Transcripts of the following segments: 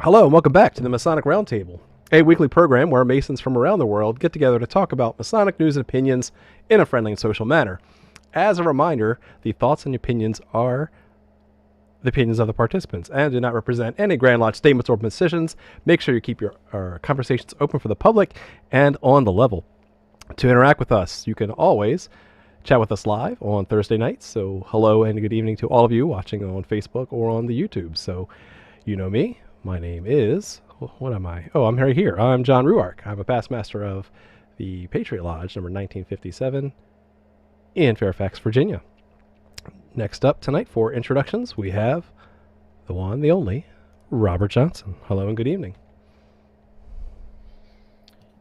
Hello, and welcome back to the Masonic Roundtable, a weekly program where Masons from around the world get together to talk about Masonic news and opinions in a friendly and social manner. As a reminder, the thoughts and opinions are the opinions of the participants and do not represent any Grand Lodge statements or positions. Make sure you keep your conversations open for the public and on the level. To interact with us, you can always chat with us live on Thursday nights. So hello and good evening to all of you watching on Facebook or on the YouTube. So you know me. My name is, what am I? Oh, I'm right here. I'm John RUARK. I'm a past master of the Patriot Lodge, number 1957, in Fairfax, Virginia. Next up tonight for introductions, we have the one, the only, Robert Johnson. Hello and good evening.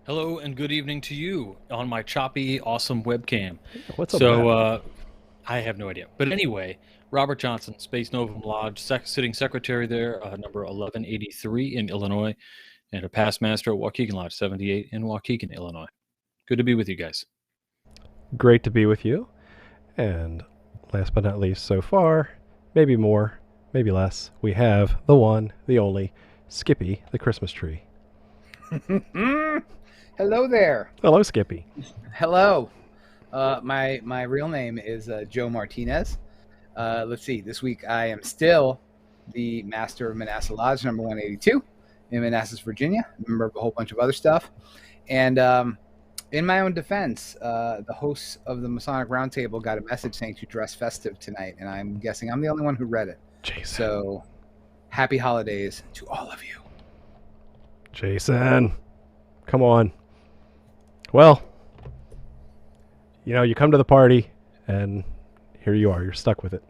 Hello and good evening to you on my choppy, awesome webcam. What's up? I have no idea. But anyway, Robert Johnson, Space Novum Lodge, sitting secretary there, number 1183 in Illinois, and a past master at Waukegan Lodge 78 in Waukegan, Illinois. Good to be with you guys. Great to be with you. And last but not least, so far, maybe more, maybe less, we have the one, the only, Skippy, the Christmas tree. Hello there. Hello, Skippy. Hello. My real name is Joe Martinez. Let's see. This week I am still the master of Manassas Lodge, number 182 in Manassas, Virginia. Member of a whole bunch of other stuff. And in my own defense, the hosts of the Masonic Roundtable got a message saying to dress festive tonight, and I'm guessing I'm the only one who read it. Jason. So, happy holidays to all of you. Jason, come on. Well, you know, you come to the party, and here you are. You're stuck with it.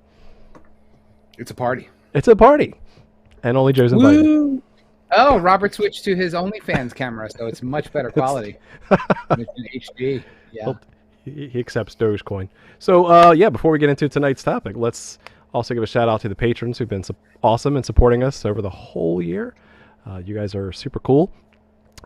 It's a party. It's a party. And only Joe's invited. Woo! Oh, Robert switched to his OnlyFans camera, so it's much better quality. It's in HD. Yeah. Well, he accepts Dogecoin. So, before we get into tonight's topic, let's also give a shout out to the patrons who've been awesome in supporting us over the whole year. You guys are super cool.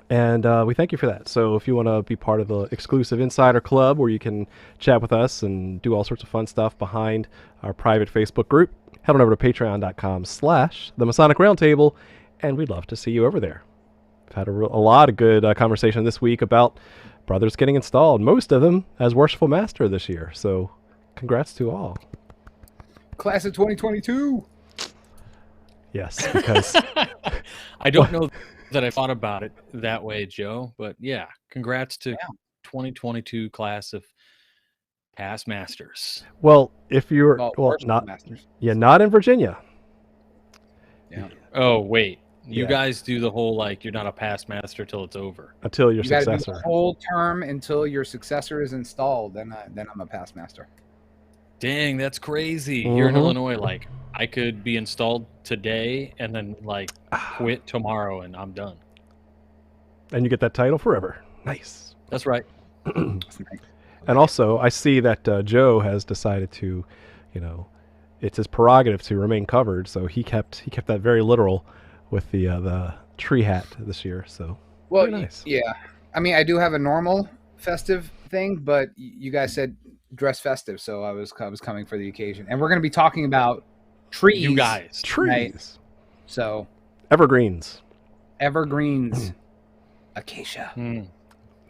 And we thank you for that. So if you want to be part of the exclusive Insider Club where you can chat with us and do all sorts of fun stuff behind our private Facebook group, head on over to patreon.com/the Masonic Roundtable, and we'd love to see you over there. I've had a lot of good conversation this week about brothers getting installed, most of them as Worshipful Master this year. So congrats to all. Class of 2022. Yes, because... I don't know that I thought about it that way, Joe, but yeah, congrats to 2022 class of past masters. Well, if you're not masters. Yeah, not in Virginia. Yeah. Oh, wait. You Yeah. guys do the whole you're not a past master till it's over. Until your You got to do successor. the whole term until your successor is installed. Then I'm a past master. Dang, that's crazy. Here in Mhm. Illinois, I could be installed today and then quit tomorrow and I'm done. And you get that title forever. Nice. That's right. And also, I see that Joe has decided to, it's his prerogative to remain covered. So he kept that very literal with the tree hat this year. So Well, very nice. yeah. I mean, I do have a normal festive thing, but you guys said dress festive, so I was coming for the occasion. And we're going to be talking about trees. You guys. Trees. Right. So Evergreens. evergreens, acacia.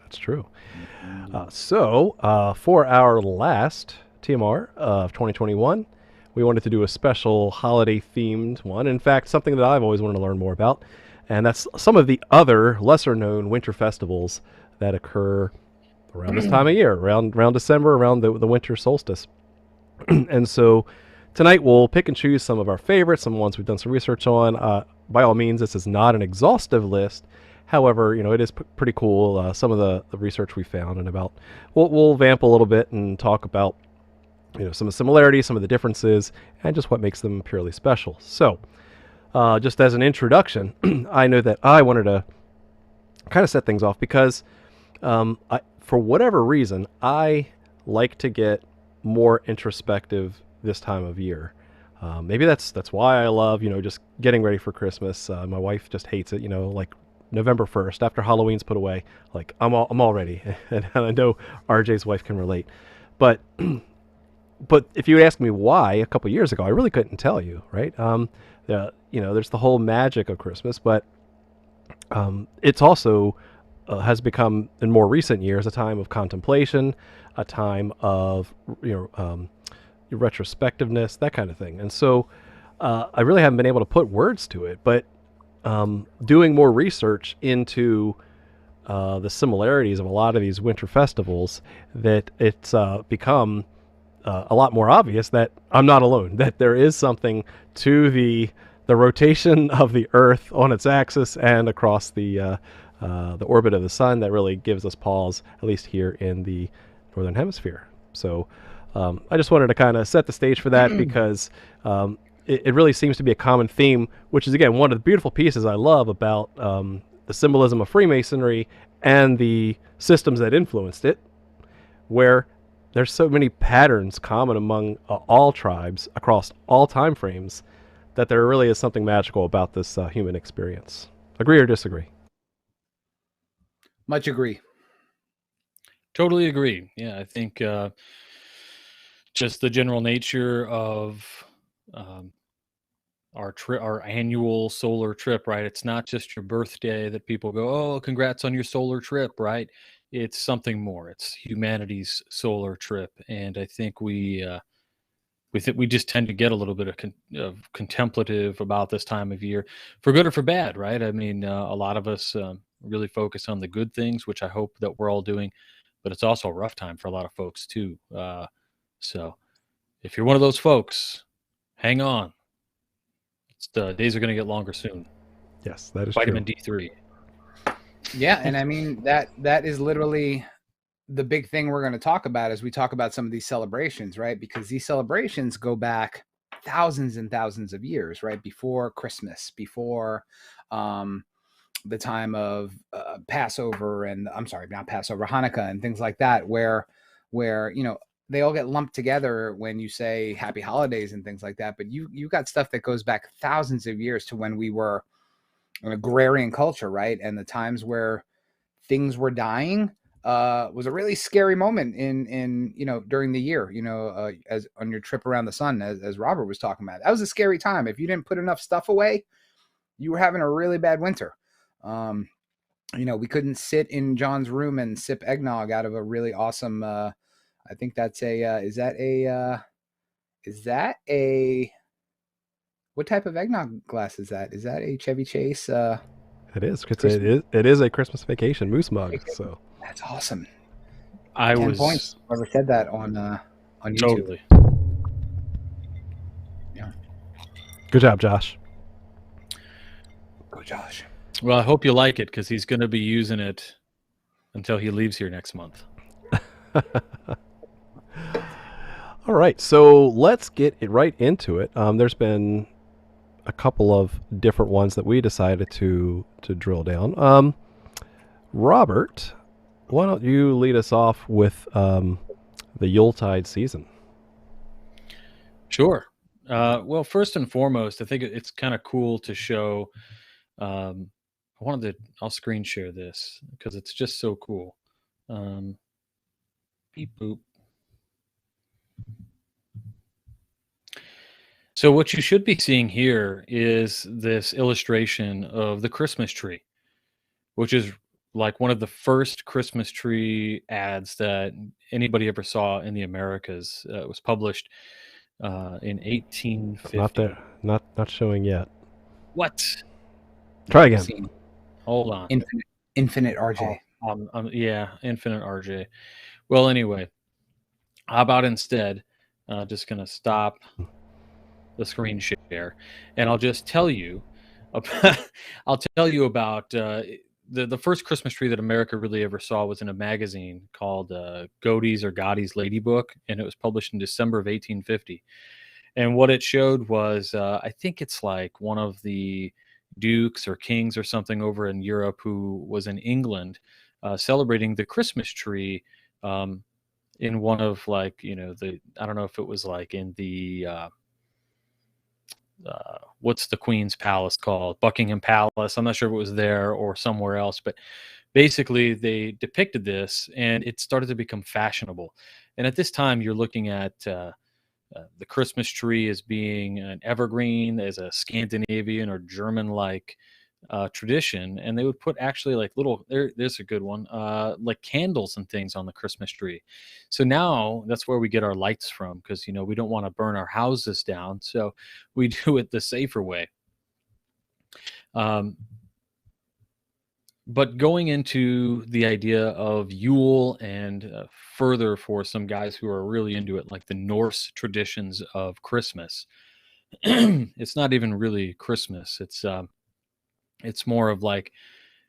That's true. So for our last TMR of 2021, we wanted to do a special holiday-themed one. In fact, something that I've always wanted to learn more about, and that's some of the other lesser-known winter festivals that occur around this time of year, around December, around the winter solstice. And so tonight we'll pick and choose some of our favorites, some ones we've done some research on. By all means, this is not an exhaustive list. However, it is pretty cool, some of the research we found, and we'll vamp a little bit and talk about some of the similarities, some of the differences, and just what makes them purely special. So just as an introduction, I know that I wanted to kind of set things off because for whatever reason, I like to get more introspective this time of year. Maybe that's why I love, just getting ready for Christmas. My wife just hates it, November 1st, after Halloween's put away, I'm all ready. And I know RJ's wife can relate. But if you ask me why a couple years ago, I really couldn't tell you, right? there's the whole magic of Christmas, but it's also has become in more recent years a time of contemplation, a time of retrospectiveness, that kind of thing. And so I really haven't been able to put words to it, but doing more research into the similarities of a lot of these winter festivals, that it's become a lot more obvious that I'm not alone, that there is something to the rotation of the Earth on its axis and across the orbit of the sun that really gives us pause, at least here in the Northern Hemisphere. So I just wanted to kind of set the stage for that because it really seems to be a common theme, which is, again, one of the beautiful pieces I love about the symbolism of Freemasonry and the systems that influenced it, where there's so many patterns common among all tribes across all time frames that there really is something magical about this human experience. Agree or disagree? Much agree. Totally agree. Yeah, I think just the general nature of our annual solar trip, right? It's not just your birthday that people go, "Oh, congrats on your solar trip," right? It's something more. It's humanity's solar trip, and I think we just tend to get a little bit of contemplative about this time of year, for good or for bad, right? I mean, a lot of us really focus on the good things, which I hope that we're all doing, but it's also a rough time for a lot of folks too. So if you're one of those folks, hang on. The days are going to get longer soon. Yes, that is Vitamin true. D3. Yeah, and I mean that is literally the big thing we're going to talk about as we talk about some of these celebrations, right? Because these celebrations go back thousands and thousands of years, right? Before Christmas, before the time of Passover, and I'm sorry, not Passover, Hanukkah, and things like that, where they all get lumped together when you say Happy Holidays and things like that. But you got stuff that goes back thousands of years to when we were an agrarian culture, right? And the times where things were dying was a really scary moment in during the year, as on your trip around the sun, as Robert was talking about. That was a scary time. If you didn't put enough stuff away, you were having a really bad winter. We couldn't sit in John's room and sip eggnog out of a really awesome I think that's is that a what type of eggnog glass is that? Is that a Chevy Chase? It is. It is a Christmas vacation moose mug. So that's awesome. I 10 was points. Whoever said that on YouTube. Totally. Yeah. Good job, Josh. Go, Josh. Well, I hope you like it, because he's going to be using it until he leaves here next month. All right, so let's get right into it. There's been a couple of different ones that we decided to drill down. Robert, why don't you lead us off with the Yuletide season? Sure. Well, first and foremost, I think it's kind of cool to show. I'll screen share this because it's just so cool. Beep boop. So what you should be seeing here is this illustration of the Christmas tree, which is like one of the first Christmas tree ads that anybody ever saw in the Americas. It was published in 1850. It's not there. Not showing yet. What? Try again. Hold on. Infinite RJ. Yeah, Infinite RJ. Well, anyway, how about instead, just going to stop the screen share, and I'll just tell you about, the first Christmas tree that America really ever saw was in a magazine called Godey's or Godey's Lady Book, and it was published in December of 1850. And what it showed was, I think it's like one of the dukes or kings or something over in Europe who was in England celebrating the Christmas tree in one of, like, I don't know if it was like in the what's the Queen's Palace called? Buckingham Palace. I'm not sure if it was there or somewhere else, but basically they depicted this and it started to become fashionable. And at this time, you're looking at the Christmas tree as being an evergreen, as a Scandinavian or German-like tradition, and they would put actually like there's a good one, like candles and things on the Christmas tree. So now that's where we get our lights from, because we don't want to burn our houses down, so we do it the safer way. But going into the idea of Yule and further for some guys who are really into it, like the Norse traditions of Christmas, it's not even really Christmas. It's more of like,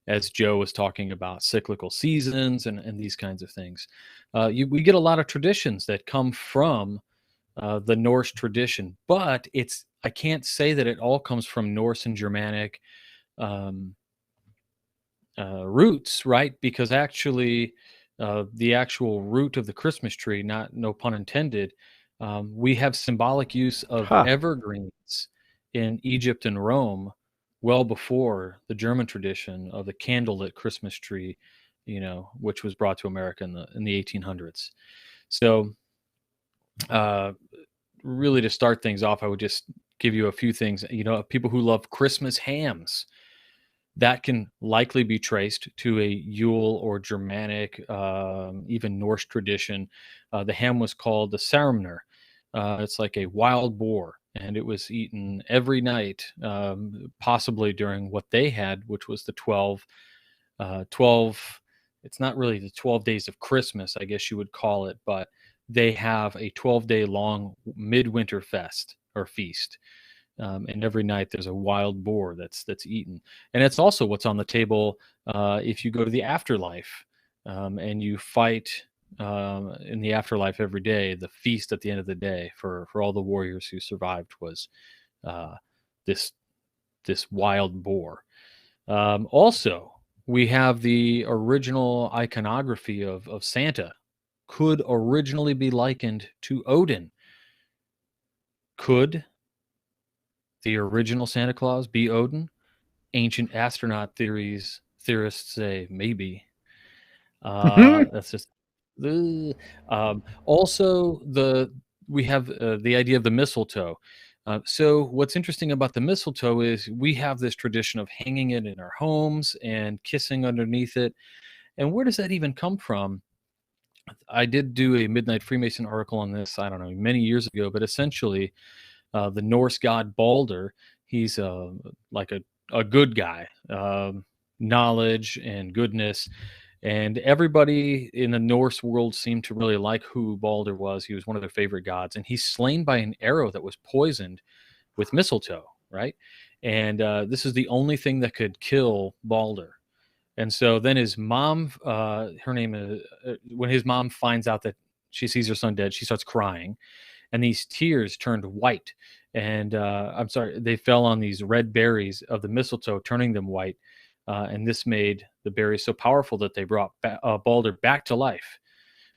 as Joe was talking about, cyclical seasons and these kinds of things. We get a lot of traditions that come from the Norse tradition, but I can't say that it all comes from Norse and Germanic roots, right? Because actually, the actual root of the Christmas tree, no pun intended, we have symbolic use of evergreens in Egypt and Rome well before the German tradition of the candlelit Christmas tree, which was brought to America in the 1800s. So, really, to start things off, I would just give you a few things. People who love Christmas hams, that can likely be traced to a Yule or Germanic, even Norse tradition. The ham was called the Saramner. It's like a wild boar, and it was eaten every night, possibly during what they had, which was the 12. It's not really the 12 days of Christmas, I guess you would call it, but they have a 12-day long midwinter fest or feast. And every night there's a wild boar that's eaten, and it's also what's on the table if you go to the afterlife, and you fight in the afterlife every day. The feast at the end of the day for all the warriors who survived was this wild boar. Also, we have the original iconography of Santa. Could originally be likened to Odin. Could the original Santa Claus be Odin? Ancient astronaut theorists say maybe. That's just. Also, we have the idea of the mistletoe. So what's interesting about the mistletoe is we have this tradition of hanging it in our homes and kissing underneath it. And where does that even come from? I did do a Midnight Freemason article on this, I don't know, many years ago, but essentially, the Norse god Balder, he's like a good guy, knowledge and goodness. And everybody in the Norse world seemed to really like who Balder was. He was one of their favorite gods. And he's slain by an arrow that was poisoned with mistletoe, right? And this is the only thing that could kill Balder. And so then his mom, her name is, when his mom finds out that she sees her son dead, she starts crying. And these tears turned white. And they fell on these red berries of the mistletoe, turning them white. And this made the berries so powerful that they brought Balder back to life.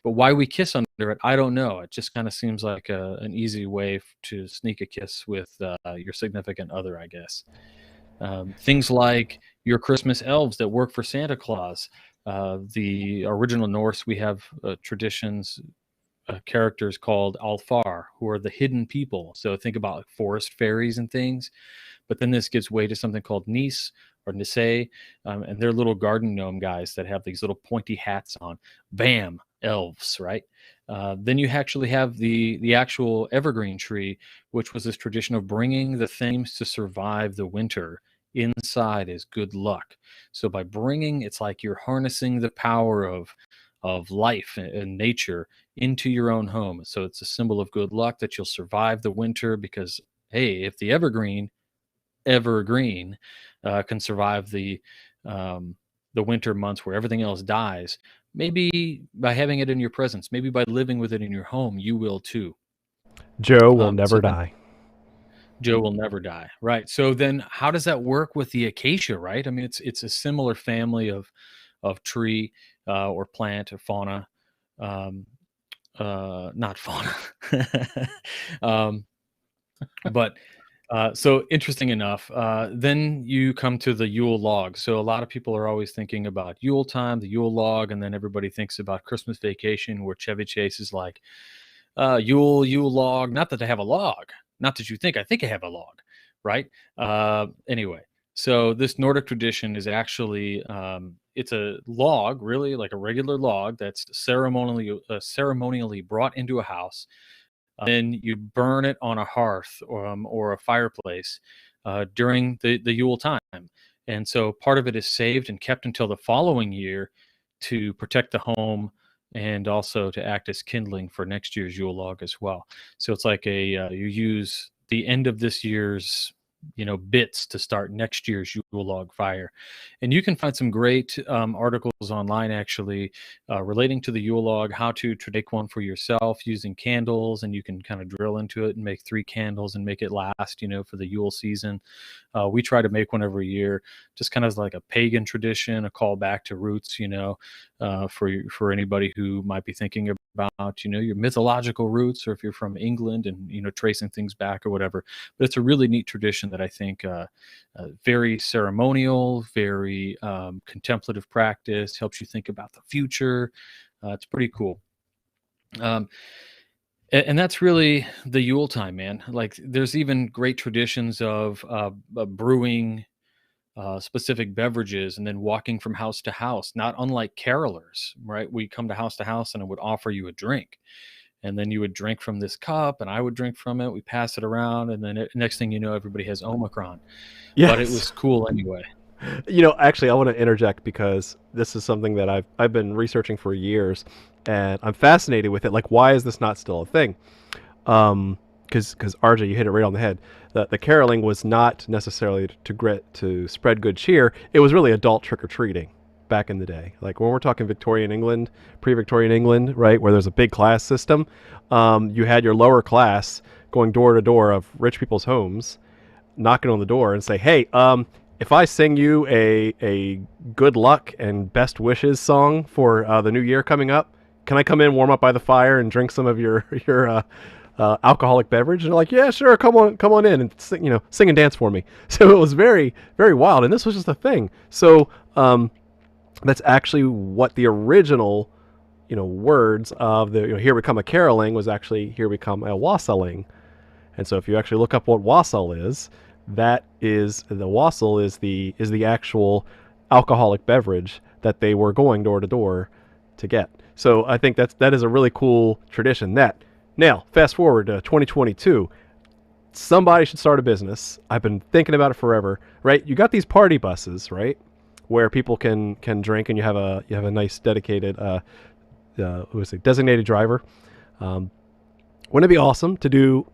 But why we kiss under it, I don't know. It just kind of seems like an easy way to sneak a kiss with your significant other, I guess. Things like your Christmas elves that work for Santa Claus. The original Norse, we have traditions, characters called Alfar, who are the hidden people. So think about like forest fairies and things. But then this gives way to something called Nis or Nisei, and they're little garden gnome guys that have these little pointy hats on. Bam, elves, right? Then you actually have the actual evergreen tree, which was this tradition of bringing the things to survive the winter inside as good luck. So by bringing, it's like you're harnessing the power of life and nature into your own home. So it's a symbol of good luck that you'll survive the winter, because hey, if the evergreen can survive the winter months where everything else dies, maybe by having it in your presence, maybe by living with it in your home, you will too. Joe will never die. Joe will never die, right? So then, how does that work with the acacia, right? I mean, it's a similar family of tree or plant or fauna, not fauna, but. So interesting enough, then you come to the Yule log. So a lot of people are always thinking about Yule time, the Yule log, and then everybody thinks about Christmas Vacation, where Chevy Chase is like, Yule log. Not that I have a log. Not that you think I have a log, right? Anyway, so this Nordic tradition is actually it's a log, really like a regular log that's ceremonially brought into a house. Then you burn it on a hearth or a fireplace during the Yule time. And so part of it is saved and kept until the following year to protect the home and also to act as kindling for next year's Yule log as well. So it's like you use the end of this year's bits to start next year's Yule log fire. And you can find some great articles online actually relating to the Yule log, how to make one for yourself using candles, and you can kind of drill into it and make 3 candles and make it last for the Yule season. We try to make one every year, just kind of like a pagan tradition, a call back to roots, for anybody who might be thinking about your mythological roots, or if you're from England and tracing things back or whatever. But it's a really neat tradition that I think very ceremonial, very contemplative practice, helps you think about the future. It's pretty cool. And that's really the Yule time, man. Like there's even great traditions of brewing specific beverages and then walking from house to house, not unlike carolers, right? We come to house and I would offer you a drink. And then you would drink from this cup and I would drink from it. We pass it around. And then next thing you know, everybody has Omicron. Yes. But it was cool anyway. Actually, I want to interject because this is something that I've been researching for years, and I'm fascinated with it. Like, why is this not still a thing? Because RJ, you hit it right on the head. The caroling was not necessarily to spread good cheer. It was really adult trick or treating back in the day. Like when we're talking Victorian England, pre-Victorian England, right, where there's a big class system, you had your lower class going door to door of rich people's homes, knocking on the door and say, "Hey, if I sing you a good luck and best wishes song for the new year coming up, can I come in, warm up by the fire, and drink some of your alcoholic beverage?" And they're like, "Yeah, sure, come on in and sing and dance for me." So it was very, very wild, and this was just a thing. So that's actually what the original words of the "Here We Come a Caroling" was actually "Here We Come a Wassailing." And so if you actually look up what wassail is, that is the wassail is the actual alcoholic beverage that they were going door to door to get. So I think that is a really cool tradition. Now fast forward to 2022, somebody should start a business. I've been thinking about it forever, right? You got these party buses, right, where people can drink, and you have a nice dedicated designated driver. Wouldn't it be awesome to do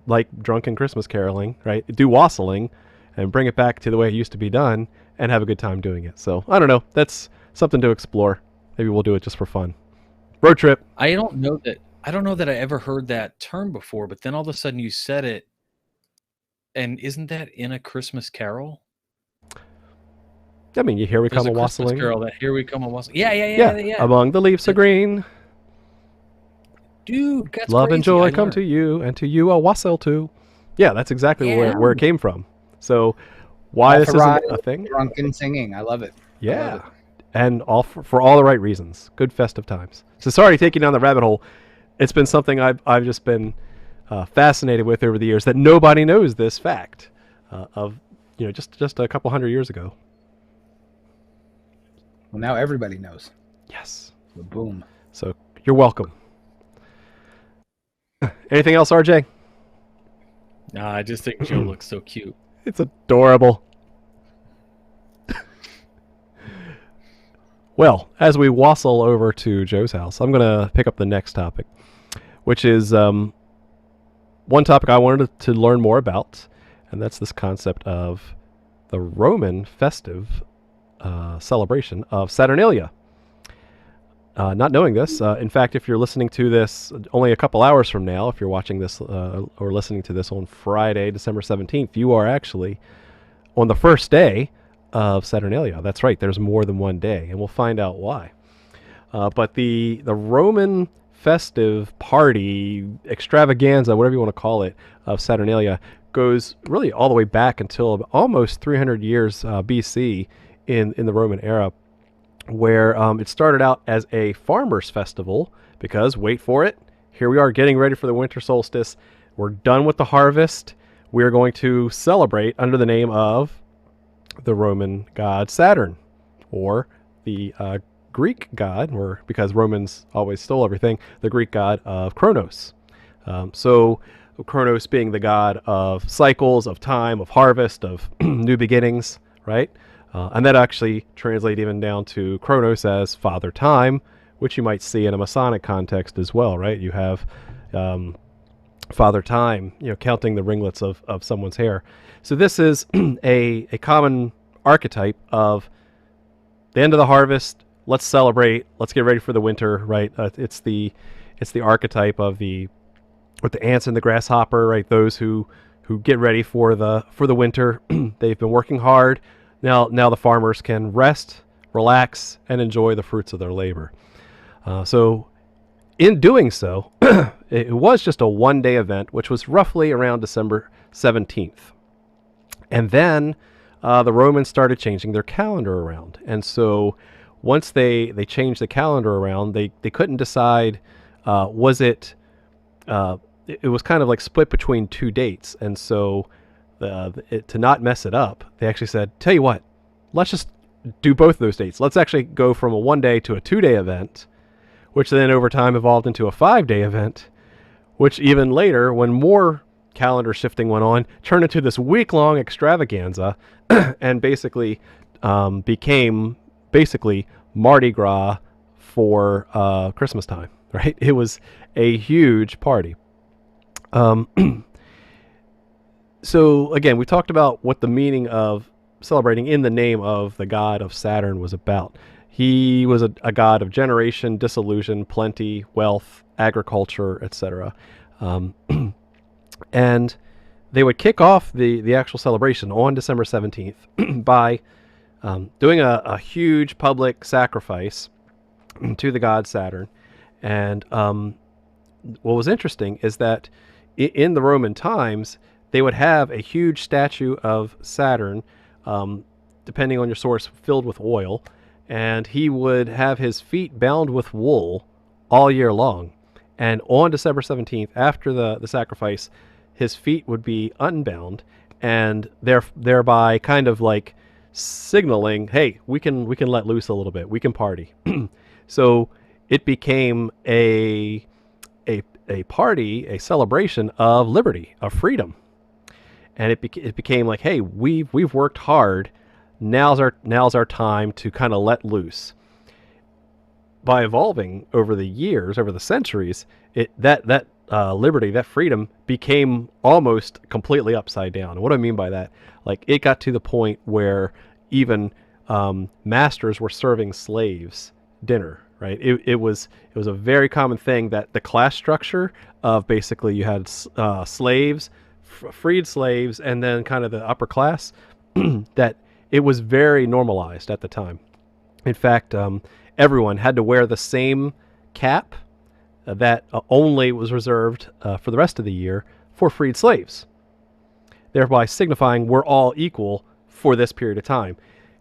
like drunken Christmas caroling, right? Do wassailing and bring it back to the way it used to be done and have a good time doing it. So I don't know. That's something to explore. Maybe we'll do it just for fun. Road trip. I don't know that I ever heard that term before, but then all of a sudden you said it. And isn't that in a Christmas carol? I mean, Here We Come a Wassailing. Carol, that Here We Come a Wassailing. Yeah. Among the leaves are green. Dude, that's love crazy. and joy come to you, and to you a wassail too. Yeah, that's exactly where it came from. So why this isn't a thing? Drunken singing. I love it. Yeah. Love it. And all for all the right reasons. Good festive times. So sorry to take you down the rabbit hole. It's been something I've just been fascinated with over the years, that nobody knows this fact of just a couple hundred years ago. Well, now everybody knows. Yes. So boom. So you're welcome. Anything else, RJ? Nah, I just think Joe looks so cute. It's adorable. Well, as we wassail over to Joe's house, I'm going to pick up the next topic, which is one topic I wanted to learn more about, and that's this concept of the Roman festive celebration of Saturnalia. Not knowing this, in fact, if you're listening to this only a couple hours from now, if you're watching this or listening to this on Friday, December 17th, you are actually on the first day of Saturnalia. That's right, there's more than one day, and we'll find out why. But the Roman festive party, extravaganza, whatever you want to call it, of Saturnalia goes really all the way back until almost 300 years BC in the Roman era, where it started out as a farmers' festival because, wait for it, here we are getting ready for the winter solstice. We're done with the harvest. We are going to celebrate under the name of the Roman god Saturn, or the Greek god, or because Romans always stole everything, the Greek god of Kronos. So Kronos being the god of cycles, of time, of harvest, of new beginnings, right? And that actually translates even down to Kronos as Father Time, which you might see in a Masonic context as well, right? You have Father Time, counting the ringlets of someone's hair. So this is a common archetype of the end of the harvest. Let's celebrate. Let's get ready for the winter, right? It's the archetype of with the ants and the grasshopper, right? Those who get ready for the winter. They've been working hard. Now the farmers can rest, relax, and enjoy the fruits of their labor. So in doing so, it was just a one-day event, which was roughly around December 17th. And then the Romans started changing their calendar around. And so once they changed the calendar around, they couldn't decide, was it was kind of like split between two dates. And so to not mess it up, they actually said, tell you what, let's just do both of those dates. Let's actually go from a 1-day to a 2-day event, which then over time evolved into a 5-day event, which even later, when more calendar shifting went on, turned into this week-long extravaganza and basically became Mardi Gras for Christmas time, right? It was a huge party. So again, we talked about what the meaning of celebrating in the name of the god of Saturn was about. He was a god of generation, dissolution, plenty, wealth, agriculture, etc. And they would kick off the actual celebration on December 17th by doing a huge public sacrifice to the god Saturn. And what was interesting is that in the Roman times, they would have a huge statue of Saturn, depending on your source, filled with oil. And he would have his feet bound with wool all year long. And on December 17th, after the sacrifice, his feet would be unbound, and thereby kind of like signaling, hey, we can let loose a little bit. We can party. So it became a party, a celebration of liberty, of freedom. And it became like, hey, we've worked hard. Now's our time to kind of let loose. By evolving over the years, over the centuries, that liberty, that freedom, became almost completely upside down. And what do I mean by that? Like, it got to the point where even masters were serving slaves dinner. Right? It was a very common thing that the class structure of basically you had slaves, freed slaves, and then kind of the upper class, that it was very normalized at the time. In fact, everyone had to wear the same cap that only was reserved for the rest of the year for freed slaves, thereby signifying we're all equal for this period of time.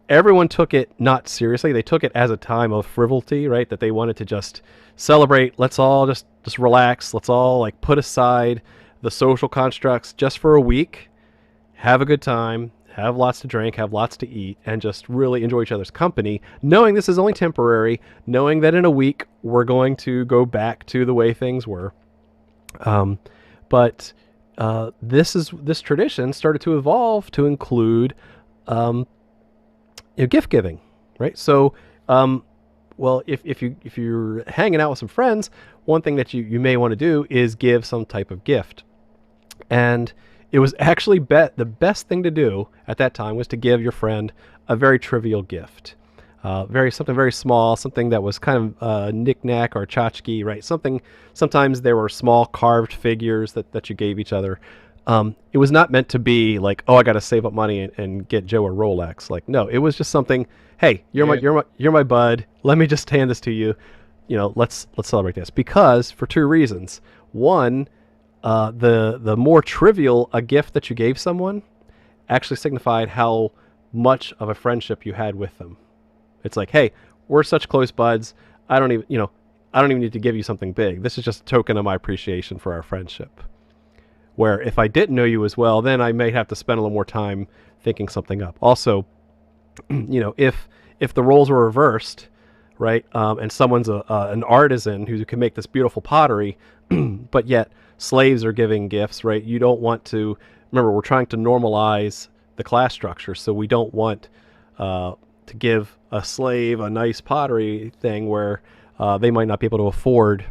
Everyone took it not seriously. They took it as a time of frivolity, right? That they wanted to just celebrate. Let's all just relax. Let's all like put aside the social constructs just for a week, have a good time, have lots to drink, have lots to eat, and just really enjoy each other's company, knowing this is only temporary, knowing that in a week we're going to go back to the way things were. But this tradition started to evolve to include gift giving, right? So, well, if you're hanging out with some friends, one thing that you may want to do is give some type of gift. And it was actually the best thing to do at that time was to give your friend a very trivial gift, something very small, something that was kind of knick-knack or tchotchke, right? Sometimes there were small carved figures that you gave each other. It was not meant to be like, oh, I got to save up money and get Joe a Rolex. Like, no, it was just something. Hey, you're my bud. Let me just hand this to you. Let's celebrate this, because for two reasons. One, the more trivial a gift that you gave someone actually signified how much of a friendship you had with them. It's like, hey, we're such close buds. I don't even, I don't even need to give you something big. This is just a token of my appreciation for our friendship. Where if I didn't know you as well, then I may have to spend a little more time thinking something up. Also, if the roles were reversed, right, and someone's an artisan who can make this beautiful pottery, but yet slaves are giving gifts, right? You don't want to. Remember, we're trying to normalize the class structure, so we don't want to give a slave a nice pottery thing where they might not be able to afford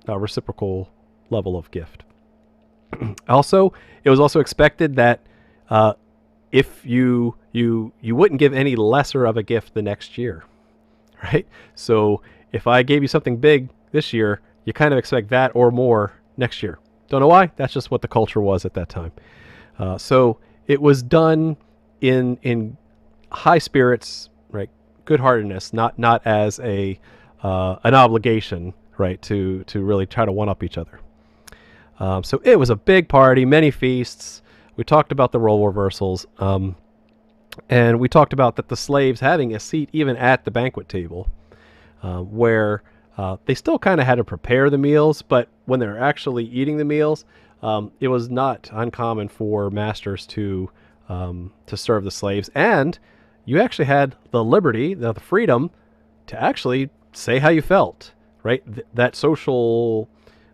a reciprocal level of gift. Also, it was also expected that if you wouldn't give any lesser of a gift the next year, right? So if I gave you something big this year, you kind of expect that or more next year. Don't know why. That's just what the culture was at that time. So it was done in high spirits, right? Good-heartedness, not as an obligation, right? To really try to one-up each other. So it was a big party, many feasts. We talked about the role reversals, and we talked about that the slaves having a seat even at the banquet table, where they still kind of had to prepare the meals, but when they're actually eating the meals, it was not uncommon for masters to serve the slaves, and you actually had the liberty, the freedom, to actually say how you felt, right? That social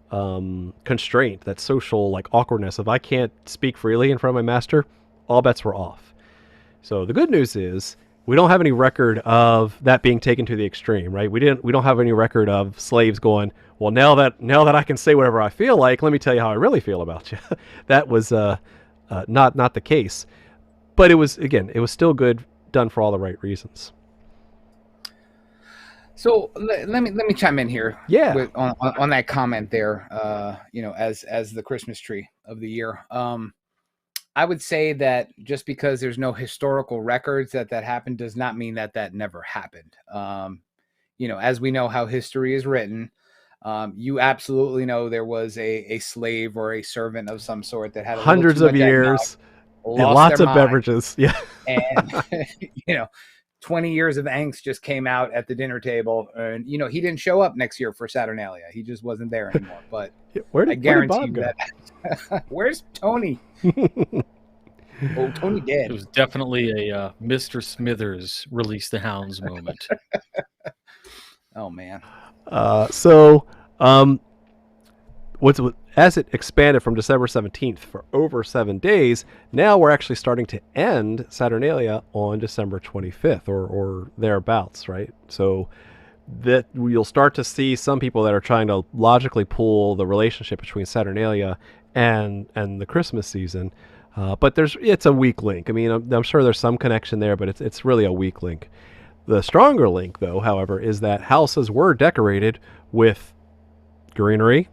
constraint, that social like awkwardness of I can't speak freely in front of my master, all bets were off. So the good news is we don't have any record of that being taken to the extreme, right? We don't have any record of slaves going, well, now that I can say whatever I feel like, let me tell you how I really feel about you. That was not the case. But it was still good, done for all the right reasons. So let me chime in here. Yeah. On that comment there. As the Christmas tree of the year. I would say that just because there's no historical records that happened does not mean that never happened. As we know how history is written, you absolutely know there was a slave or a servant of some sort that had hundreds of years, lots of beverages. Yeah. And 20 years of angst just came out at the dinner table, and he didn't show up next year for Saturnalia. He just wasn't there anymore. But I guarantee you that where's Tony? Oh, Tony dead. It was definitely a Mr. Smithers release the hounds moment. Oh man. As it expanded from December 17th for over 7 days, now we're actually starting to end Saturnalia on December 25th or thereabouts, right? So that you'll start to see some people that are trying to logically pull the relationship between Saturnalia and the Christmas season. But it's a weak link. I mean, I'm sure there's some connection there, but it's really a weak link. The stronger link, though, however, is that houses were decorated with greenery,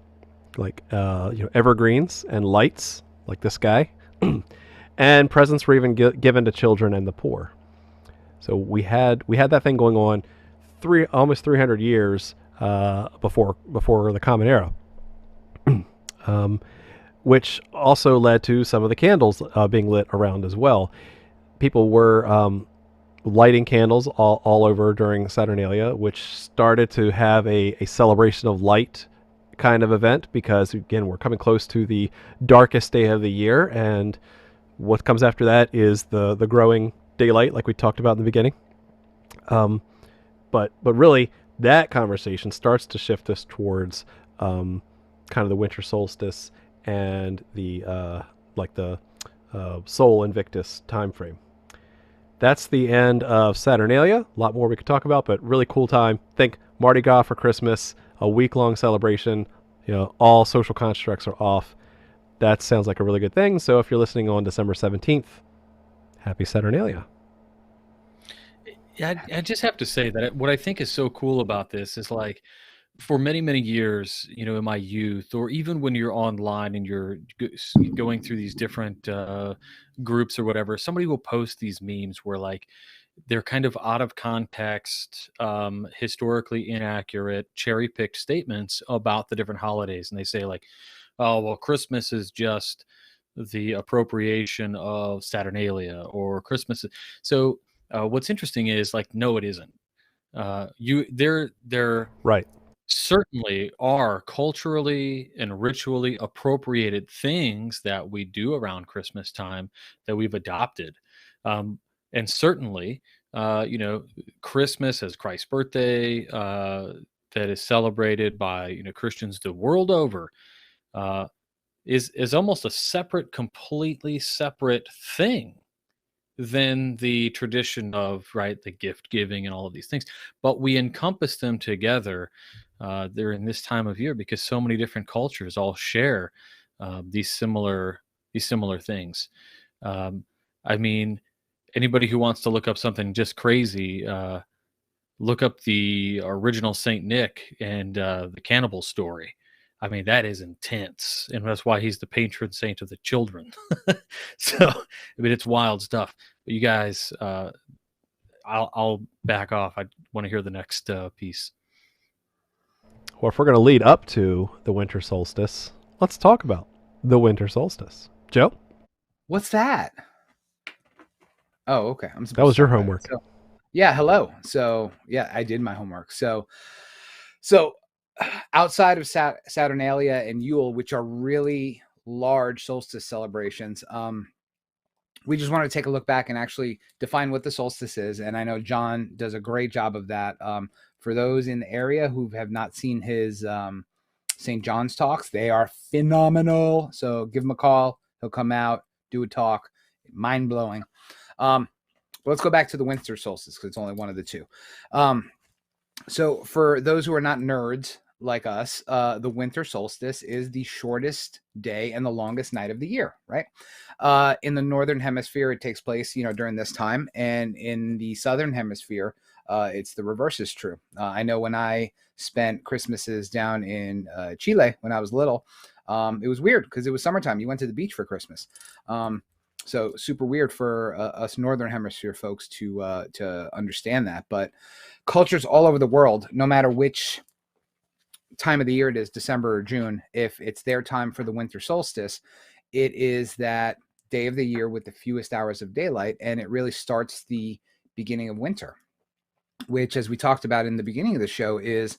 like evergreens and lights, like this guy, and presents were even given to children and the poor. So we had that thing going on almost 300 years before the Common Era, which also led to some of the candles being lit around as well. People were lighting candles all over during Saturnalia, which started to have a celebration of light kind of event, because again, we're coming close to the darkest day of the year, and what comes after that is the growing daylight, like we talked about in the beginning. But really, that conversation starts to shift us towards kind of the winter solstice and the Sol Invictus time frame. That's the end of Saturnalia. A lot more we could talk about, but really cool time. Think Mardi Gras for Christmas, a week-long celebration. All social constructs are off. That sounds like a really good thing. So if you're listening on December 17th, happy Saturnalia. Yeah, I just have to say that what I think is so cool about this is, like, for many, many years, in my youth, or even when you're online and you're going through these different groups or whatever, somebody will post these memes where, like, they're kind of out of context, historically inaccurate, cherry-picked statements about the different holidays. And they say, like, oh, well, Christmas is just the appropriation of Saturnalia, or Christmas. So what's interesting is, like, no, it isn't. They're right. certainly are culturally and ritually appropriated things that we do around Christmas time that we've adopted. And certainly, Christmas as Christ's birthday, that is celebrated by, Christians the world over, uh, is almost a separate, completely separate thing than the tradition of, right, the gift giving and all of these things, but we encompass them together during this time of year because so many different cultures all share these similar things. um, I mean, anybody who wants to look up something just crazy, look up the original Saint Nick and the cannibal story. I mean, that is intense, and that's why he's the patron saint of the children. So, I mean, it's wild stuff. But you guys, I'll back off. I want to hear the next piece. Well, if we're going to lead up to the winter solstice, let's talk about the winter solstice. Joe? What's that? Oh, okay. I'm supposed That was to your talk about homework. it. So, yeah, hello. So, yeah, I did my homework. So outside of Saturnalia and Yule, which are really large solstice celebrations, we just wanted to take a look back and actually define what the solstice is. And I know John does a great job of that. For those in the area who have not seen his St. John's talks, they are phenomenal. So give him a call. He'll come out, do a talk. Mind blowing. Let's go back to the winter solstice because it's only one of the two. So for those who are not nerds like us, the winter solstice is the shortest day and the longest night of the year, right? In the northern hemisphere, it takes place, during this time, and in the southern hemisphere, it's the reverse is true. I know when I spent Christmases down in Chile when I was little, it was weird because it was summertime. You went to the beach for Christmas. So super weird for us northern hemisphere folks to understand that. But cultures all over the world, no matter which time of the year it is, December or June, if it's their time for the winter solstice, it is that day of the year with the fewest hours of daylight, and it really starts the beginning of winter, which, as we talked about in the beginning of the show, is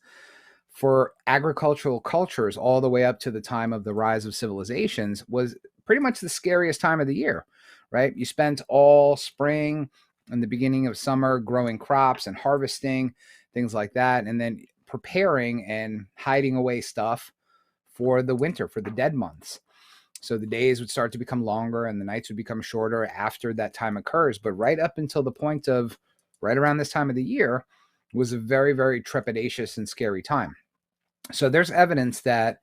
for agricultural cultures all the way up to the time of the rise of civilizations was pretty much the scariest time of the year, right? You spent all spring and the beginning of summer growing crops and harvesting, things like that, and then preparing and hiding away stuff for the winter, for the dead months. So the days would start to become longer and the nights would become shorter after that time occurs. But right up until the point of right around this time of the year was a very, very trepidatious and scary time. So there's evidence that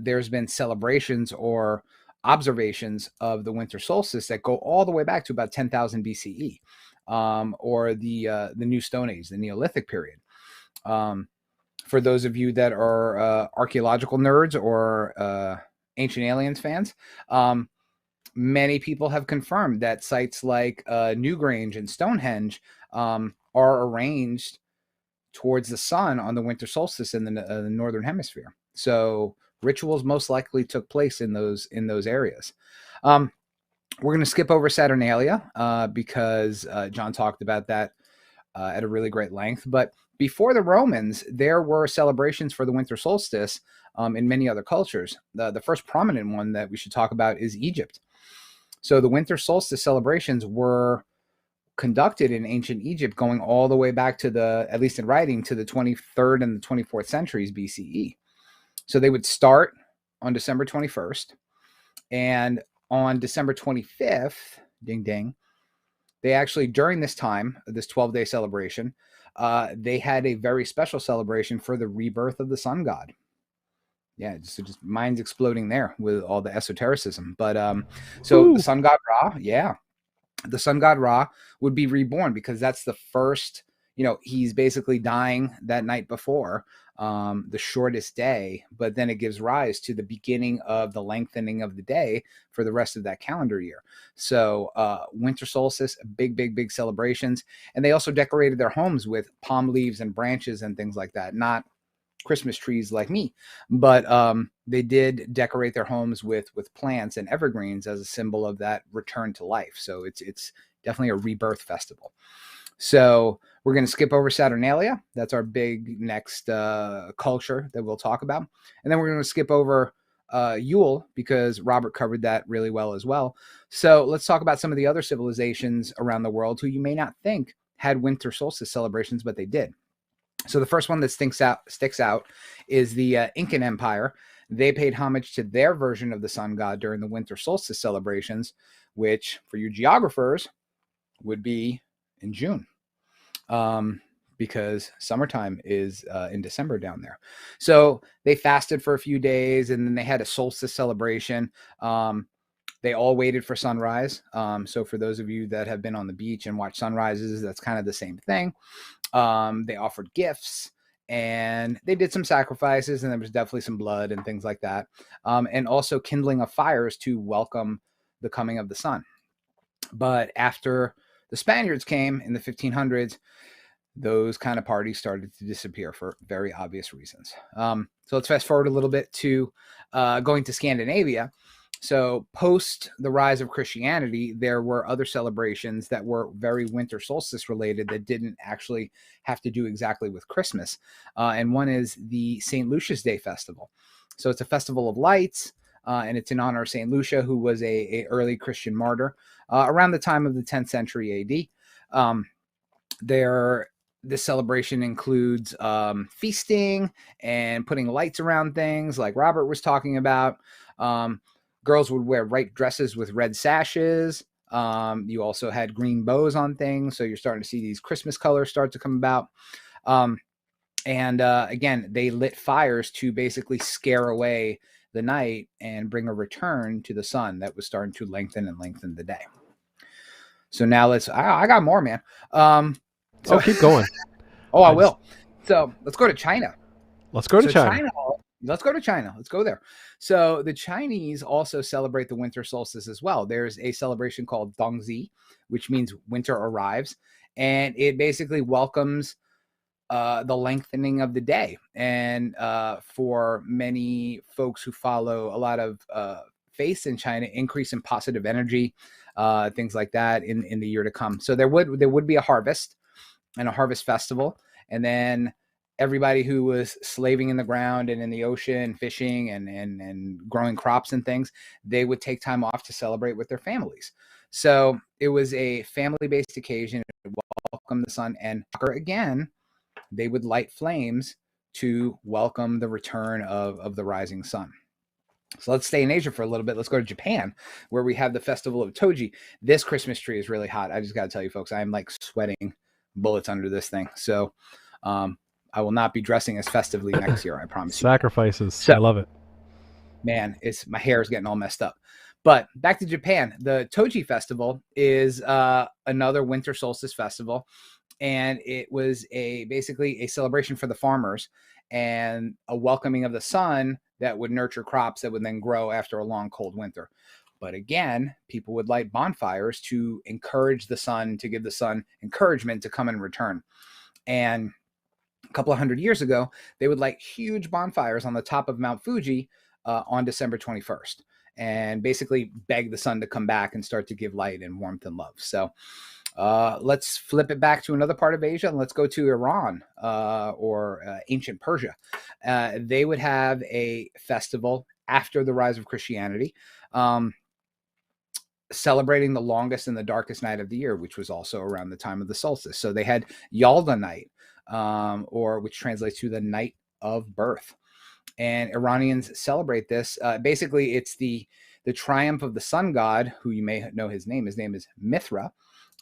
there's been celebrations or observations of the winter solstice that go all the way back to about 10,000 BCE, or the New Stone Age, the Neolithic period. For those of you that are archaeological nerds or Ancient Aliens fans, many people have confirmed that sites like Newgrange and Stonehenge are arranged towards the sun on the winter solstice in the northern hemisphere. So rituals most likely took place in those areas. We're going to skip over Saturnalia because John talked about that at a really great length. But before the Romans, there were celebrations for the winter solstice in many other cultures. The first prominent one that we should talk about is Egypt. So the winter solstice celebrations were conducted in ancient Egypt going all the way back to at least in writing, to the 23rd and the 24th centuries BCE. So they would start on December 21st, and on December 25th, ding ding, they actually, during this time, this 12-day celebration, they had a very special celebration for the rebirth of the sun god. Yeah, just minds exploding there with all the esotericism. But so the sun god Ra, the sun god Ra would be reborn because that's the first, he's basically dying that night before, the shortest day, but then it gives rise to the beginning of the lengthening of the day for the rest of that calendar year. So winter solstice, big celebrations. And they also decorated their homes with palm leaves and branches and things like that. Not Christmas trees like me, but they did decorate their homes with plants and evergreens as a symbol of that return to life. So it's definitely a rebirth festival. So We're going to skip over Saturnalia. That's our big next culture that we'll talk about. And then we're going to skip over Yule, because Robert covered that really well as well. So let's talk about some of the other civilizations around the world who you may not think had winter solstice celebrations, but they did. So the first one that sticks out is the Incan Empire. They paid homage to their version of the sun god during the winter solstice celebrations, which for you geographers would be in June, because summertime is in December down there. So they fasted for a few days, and then they had a solstice celebration. They all waited for sunrise. So for those of you that have been on the beach and watched sunrises, that's kind of the same thing. They offered gifts, and they did some sacrifices, and there was definitely some blood and things like that. And also kindling of fires to welcome the coming of the sun. But after the Spaniards came in the 1500s, those kind of parties started to disappear for very obvious reasons. So let's fast forward a little bit to going to Scandinavia. So post the rise of Christianity, there were other celebrations that were very winter solstice related that didn't actually have to do exactly with Christmas. And one is the St. Lucia's Day Festival. So it's a festival of lights, and it's in honor of St. Lucia, who was a early Christian martyr around the time of the 10th century AD. This celebration includes feasting and putting lights around things like Robert was talking about. Girls would wear white dresses with red sashes. You also had green bows on things. So you're starting to see these Christmas colors start to come about. Again, they lit fires to basically scare away the night and bring a return to the sun that was starting to lengthen the day. So now I got more, man. Keep going. I will. So let's go to China. Let's go to China. Let's go to China. Let's go there. So the Chinese also celebrate the winter solstice as well. There's a celebration called Dongzi, which means winter arrives. And it basically welcomes the lengthening of the day. And for many folks who follow a lot of faiths in China, increase in positive energy, things like that in the year to come. So there would be a harvest and a harvest festival. And then everybody who was slaving in the ground and in the ocean, fishing and growing crops and things, they would take time off to celebrate with their families. So it was a family-based occasion to welcome the sun. And again, they would light flames to welcome the return of the rising sun. So let's stay in Asia for a little bit. Let's go to Japan, where we have the festival of Toji. This Christmas tree is really hot. I just got to tell you, folks, I'm like sweating bullets under this thing. So I will not be dressing as festively next year, I promise you. Sacrifices. So, I love it. Man, my hair is getting all messed up. But back to Japan, the Toji festival is another winter solstice festival. And it was basically a celebration for the farmers and a welcoming of the sun that would nurture crops that would then grow after a long, cold winter. But again, people would light bonfires to encourage the sun, to give the sun encouragement to come and return. And a couple of hundred years ago, they would light huge bonfires on the top of Mount Fuji on December 21st and basically beg the sun to come back and start to give light and warmth and love. So let's flip it back to another part of Asia and let's go to Iran or ancient Persia. They would have a festival after the rise of Christianity, celebrating the longest and the darkest night of the year, which was also around the time of the solstice. So they had Yalda night, or which translates to the night of birth. And Iranians celebrate this. Basically, it's the triumph of the sun god, who you may know his name. His name is Mithra,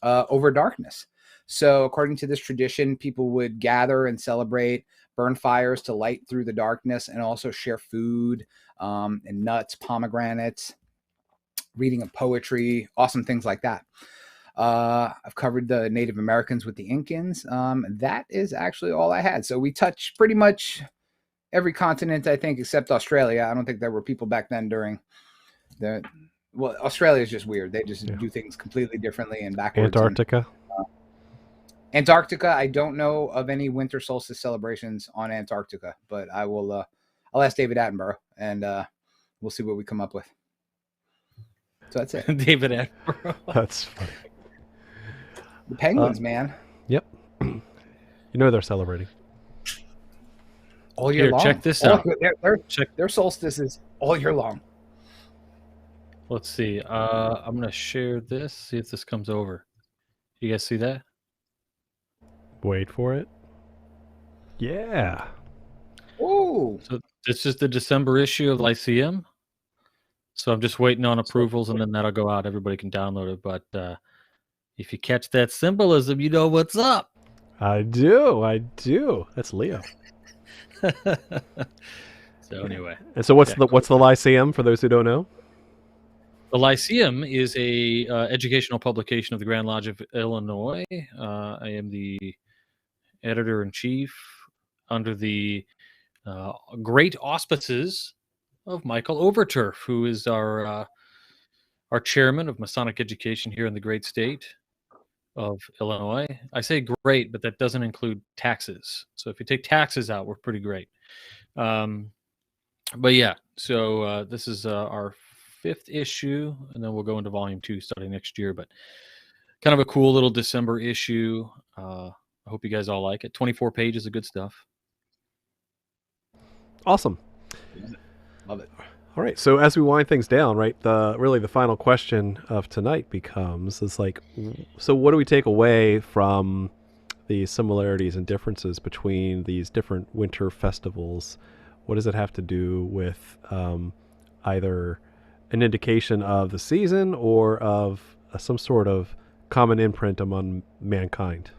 over darkness. So according to this tradition, people would gather and celebrate, burn fires to light through the darkness, and also share food and nuts, pomegranates, reading of poetry, awesome things like that. I've covered the Native Americans with the Incans. That is actually all I had. So we touch pretty much every continent, I think, except Australia. I don't think there were people back then during Australia is just weird. They just do things completely differently and backwards. Antarctica. Antarctica, I don't know of any winter solstice celebrations on Antarctica, but I'll ask David Attenborough and we'll see what we come up with. So that's it. David Attenborough. That's funny. The penguins, man. Yep. You know they're celebrating. All year Here, long. check this out. Their solstice is all year long. Let's see. I'm gonna share this. See if this comes over. You guys see that? Wait for it. Yeah. Ooh. So this is the December issue of Lyceum. So I'm just waiting on approvals, and then that'll go out. Everybody can download it. But if you catch that symbolism, you know what's up. I do. That's Leo. So anyway. And so what's the Lyceum for those who don't know? The Lyceum is a educational publication of the Grand Lodge of Illinois. I am the editor-in-chief under the great auspices of Michael Overturf, who is our chairman of Masonic education here in the great state of Illinois. I say great, but that doesn't include taxes. So if you take taxes out, we're pretty great. But yeah, so this is our 5th issue, and then we'll go into volume 2 starting next year. But kind of a cool little December issue. I hope you guys all like it. 24 pages of good stuff. Awesome. Love it. All right. So as we wind things down, right, the final question of tonight becomes so what do we take away from the similarities and differences between these different winter festivals? What does it have to do with either an indication of the season or of some sort of common imprint among mankind?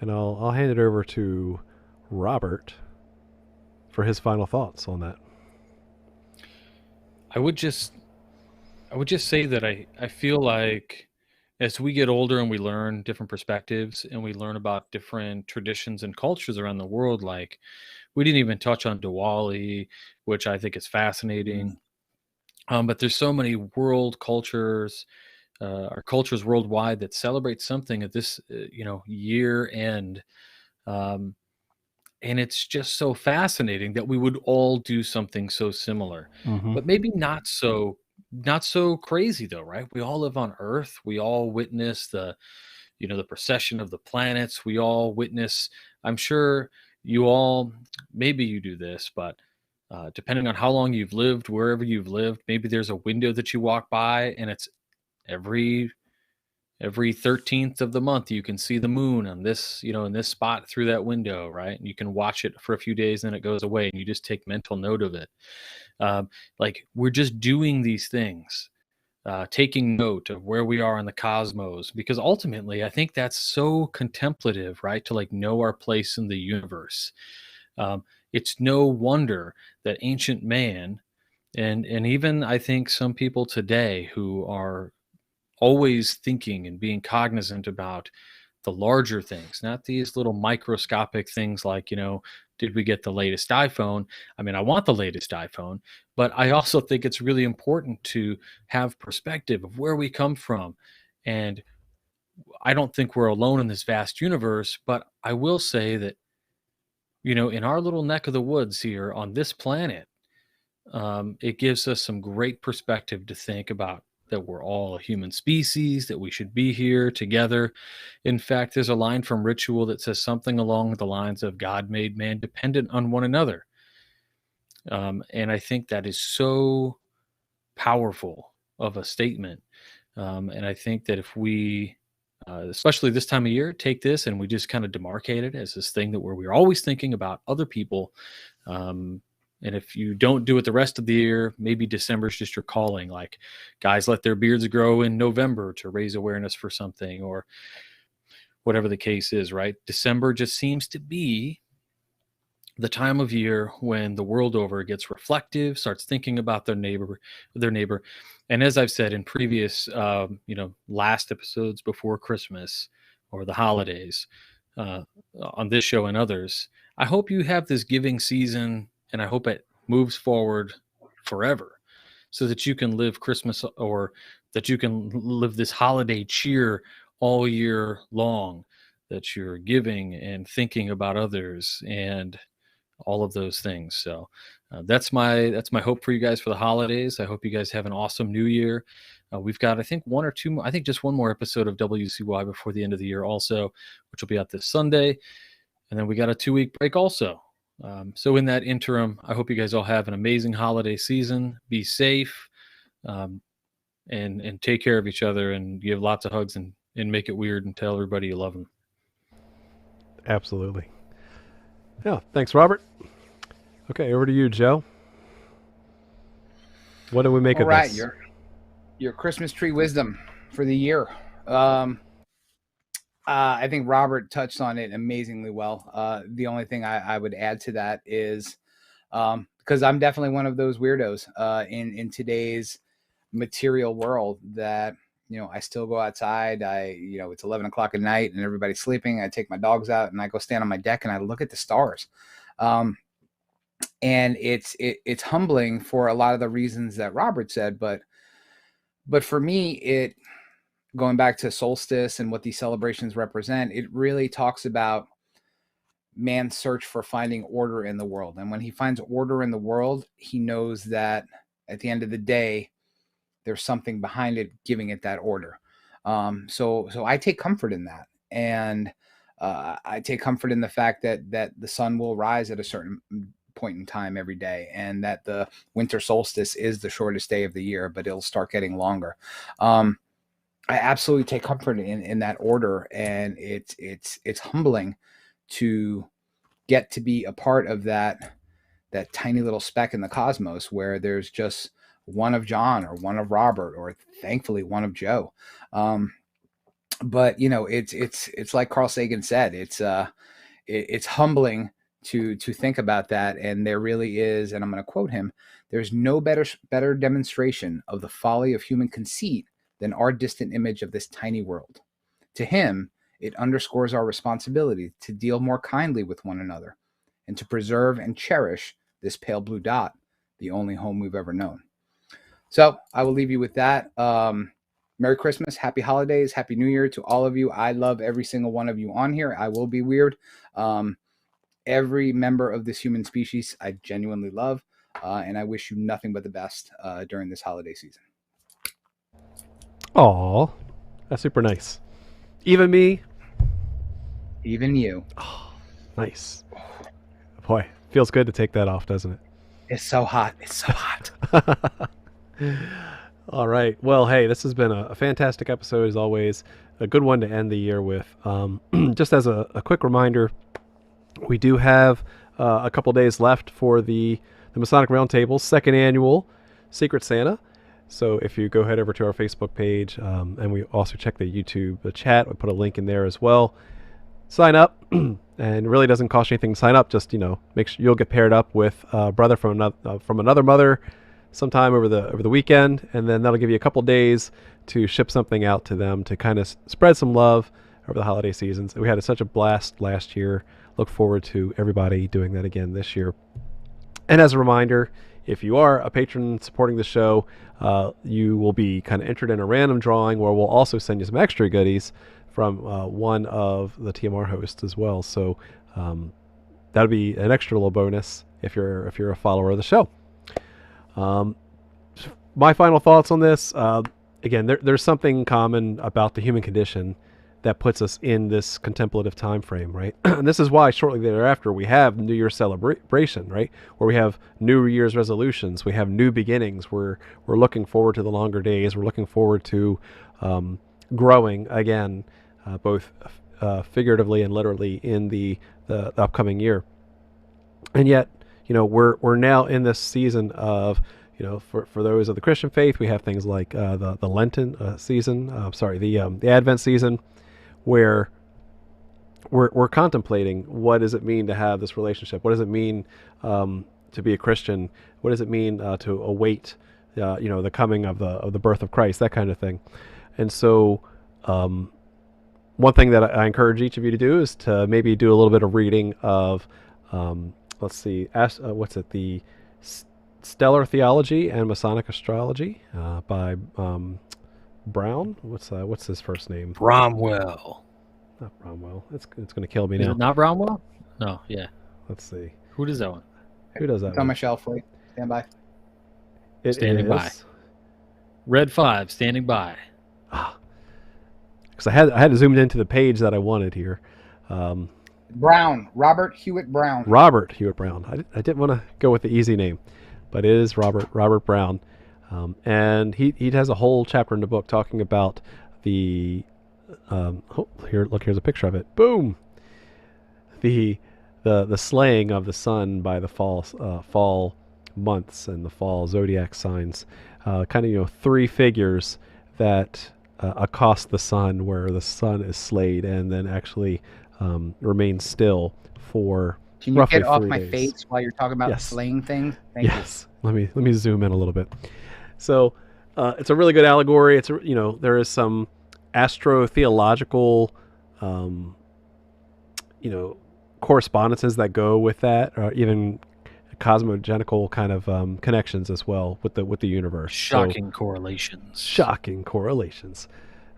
And I'll hand it over to Robert for his final thoughts on that. I would just say that I feel like as we get older and we learn different perspectives and we learn about different traditions and cultures around the world, like we didn't even touch on Diwali, which I think is fascinating. But there's so many world cultures, or cultures worldwide that celebrate something at this, year end. And it's just so fascinating that we would all do something so similar, but maybe not so crazy though, right? We all live on Earth. We all witness the procession of the planets. We all witness, I'm sure you all, maybe you do this, but depending on how long you've lived, wherever you've lived, maybe there's a window that you walk by and it's every 13th of the month you can see the moon on this, in this spot through that window, right? And you can watch it for a few days, then it goes away and you just take mental note of it. Like we're just doing these things, taking note of where we are in the cosmos, because ultimately I think that's so contemplative, right? To like know our place in the universe. It's no wonder that ancient man and even I think some people today who are always thinking and being cognizant about the larger things, not these little microscopic things like, did we get the latest iPhone? I mean, I want the latest iPhone, but I also think it's really important to have perspective of where we come from. And I don't think we're alone in this vast universe, but I will say that, in our little neck of the woods here on this planet, it gives us some great perspective to think about that we're all a human species, that we should be here together. In fact, there's a line from Ritual that says something along the lines of God made man dependent on one another. And I think that is so powerful of a statement. And I think that if we, especially this time of year, take this and we just kind of demarcate it as this thing that where we're always thinking about other people. And if you don't do it the rest of the year, maybe December is just your calling. Like guys let their beards grow in November to raise awareness for something or whatever the case is, right? December just seems to be the time of year when the world over gets reflective, starts thinking about their neighbor. And as I've said in previous, last episodes before Christmas or the holidays on this show and others, I hope you have this giving season and I hope it moves forward forever so that you can live Christmas or that you can live this holiday cheer all year long, that you're giving and thinking about others and all of those things. So That's my hope for you guys for the holidays. I hope you guys have an awesome New Year. We've got, I think, one or two more, I think just one more episode of WCY before the end of the year also, which will be out this Sunday. And then we got a 2-week break also. So in that interim, I hope you guys all have an amazing holiday season. Be safe, and take care of each other, and give lots of hugs, and make it weird, and tell everybody you love them. Absolutely. Yeah. Thanks, Robert. Okay, over to you, Joe. What do we make of this? All right, your Christmas tree wisdom for the year. I think Robert touched on it amazingly well. The only thing I would add to that is, because I'm definitely one of those weirdos in today's material world, that I still go outside. It's 11 o'clock at night and everybody's sleeping. I take my dogs out and I go stand on my deck and I look at the stars. And it's humbling for a lot of the reasons that Robert said, but for me, going back to solstice and what these celebrations represent, it really talks about man's search for finding order in the world. And when he finds order in the world, he knows that at the end of the day, there's something behind it giving it that order. So I take comfort in that. And I take comfort in the fact that the sun will rise at a certain point in time every day, and that the winter solstice is the shortest day of the year, but it'll start getting longer. I absolutely take comfort in that order, and it's humbling to get to be a part of that tiny little speck in the cosmos where there's just one of John or one of Robert, or thankfully one of Joe. But it's like Carl Sagan said, it's humbling to think about that. And there really is, and I'm going to quote him, "There's no better demonstration of the folly of human conceit than our distant image of this tiny world. To him, it underscores our responsibility to deal more kindly with one another and to preserve and cherish this pale blue dot, the only home we've ever known." So I will leave you with that. Merry Christmas, Happy Holidays, Happy New Year to all of you. I love every single one of you on here. I will be weird. Every member of this human species I genuinely love, and I wish you nothing but the best during this holiday season. Aw, that's super nice. Even me? Even you. Oh, nice. Boy, feels good to take that off, doesn't it? It's so hot. It's so hot. All right. Well, hey, this has been a fantastic episode as always. A good one to end the year with. Just as a quick reminder, we do have a couple days left for the Masonic Roundtable second annual Secret Santa. So if you go head over to our Facebook page, and we also check the YouTube chat, we put a link in there as well. Sign up, and it really doesn't cost you anything to sign up. Just make sure you'll get paired up with a brother from another mother sometime over the weekend, and then that'll give you a couple days to ship something out to them to kind of spread some love over the holiday seasons. We had such a blast last year. Look forward to everybody doing that again this year. And as a reminder, if you are a patron supporting the show, you will be kind of entered in a random drawing where we'll also send you some extra goodies from one of the TMR hosts as well. So that'll be an extra little bonus if you're a follower of the show. My final thoughts on this, again, there's something common about the human condition that puts us in this contemplative time frame, right? And this is why shortly thereafter we have New Year's celebration, right? Where we have New Year's resolutions, we have new beginnings. We're looking forward to the longer days. We're looking forward to growing again, both figuratively and literally in the upcoming year. And yet, we're now in this season of, for those of the Christian faith, we have things like the Lenten season, the Advent season, where we're contemplating what does it mean to have this relationship? What does it mean to be a Christian? What does it mean to await, the coming of the birth of Christ? That kind of thing. And so, one thing that I encourage each of you to do is to maybe do a little bit of reading of, let's see, the Stellar Theology and Masonic Astrology by Brown. What's his first name? Bromwell. Not Bromwell. It's going to kill me Is now. it not Bromwell? No. Yeah. Let's see. Who does that one? Who does that It's on one? my shelf. Wait, stand by. It Standing by. is- Red 5, standing by. Because I had to zoom into the page that I wanted here. Brown, Robert Hewitt Brown. Robert Hewitt Brown. I didn't want to go with the easy name, but it is Robert Brown. And he has a whole chapter in the book talking about the here's a picture of it. Boom. The slaying of the sun by the fall months and the fall zodiac signs. Kind of, three figures that accost the sun, where the sun is slayed and then actually remains still for Can you roughly get off 3 my days. face while you're talking about Yes. slaying things? Thank you. Yes. Let me zoom in a little bit. So it's a really good allegory. It's there is some astro-theological correspondences that go with that, or even cosmogenical kind of connections as well with the universe. Shocking correlations. Shocking correlations,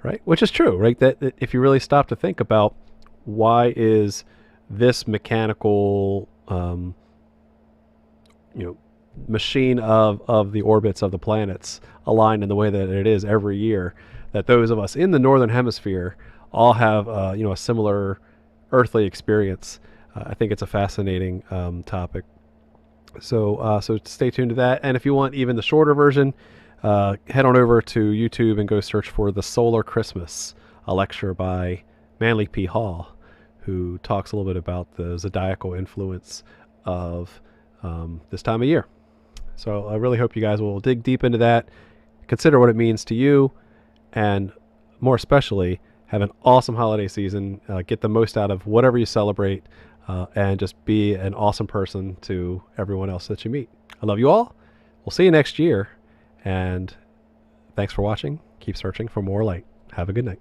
right? Which is true, right? That if you really stop to think about why is this mechanical machine of the orbits of the planets aligned in the way that it is every year, that those of us in the northern hemisphere all have a similar earthly experience. I think it's a fascinating topic. So stay tuned to that. And if you want even the shorter version, head on over to YouTube and go search for The Solar Christmas, a lecture by Manly P. Hall, who talks a little bit about the zodiacal influence of this time of year. So I really hope you guys will dig deep into that, consider what it means to you, and more especially, have an awesome holiday season. Get the most out of whatever you celebrate, and just be an awesome person to everyone else that you meet. I love you all. We'll see you next year, and thanks for watching. Keep searching for more light. Have a good night.